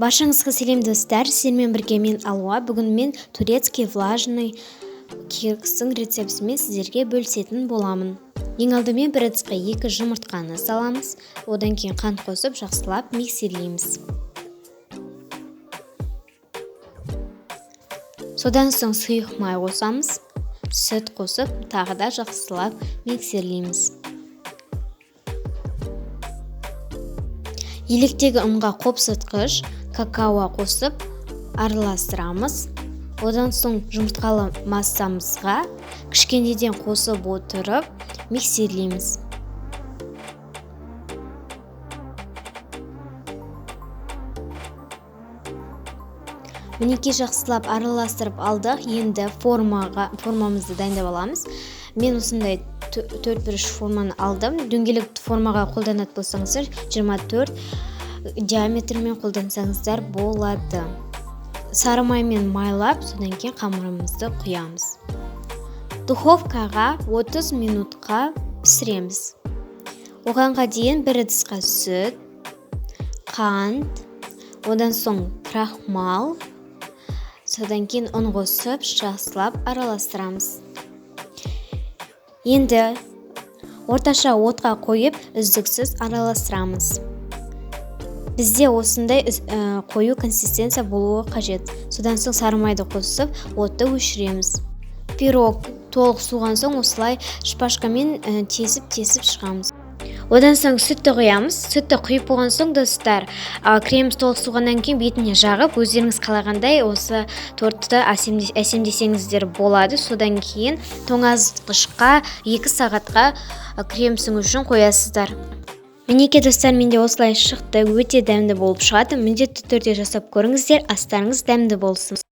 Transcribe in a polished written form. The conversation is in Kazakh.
Баршаңызға сәлем достар, сіздермен бірге мен Алуа. Бүгін мен турецкий влажный кексің рецептісімен сіздерге бөлісетін боламын. Ең алдымен бір ыдысқа 2 жұмыртқаны саламыз, одан кейін қант қосып жақсылап миксерлейміз. Содан соң сұйық май қосамыз, сүт қосып тағы да жақсылап миксерлейміз. Електегі ұнға қопсытқыш какао қосып араластырамыз. Одан соң жұмыртқалы массамызға кішкенеден қосып отырып миксерлейміз. Мінекей жақсылап араластырып алдық. Енді формамызды дайындап аламыз. Мен осындай 4-1 форманы алдым. Дөңгелек формаға қолданатын болсаңыздар 24 диаметрмен қолдансаңыздар болады. Сары маймен майлап, содан кейін қамырымызды құямыз. Духовкаға 30 минутқа пісіреміз. Оғанға дейін бір ыдысқа сүт, қант, одан соң крахмал, содан кейін ұн қосып жақсылап араластырамыз. Енді орташа отқа қойып үздіксіз араластырамыз. Бізде осындай қою консистенция болуы қажет. Содан соң сары майды қосып отты өшіреміз. Пирог толық суыған соң осылай шпажкамен тесіп шығамыз. Одан соң сүтті құямыз. Сүтті құйып болған соң достар, креміміз толық суығаннан кейін бетіне жағып, өздеріңіз қалағандай осы тортты әсемдесеңіздер болады. Содан кейін тоңазытқышқа 2 сағатқа кремсің үшін қоясыздар. Мінекей достар, менде осылай шықты, өте дәмді болып шығады. Міндетті түрде жасап көріңіздер, астарыңыз дәмді болсын.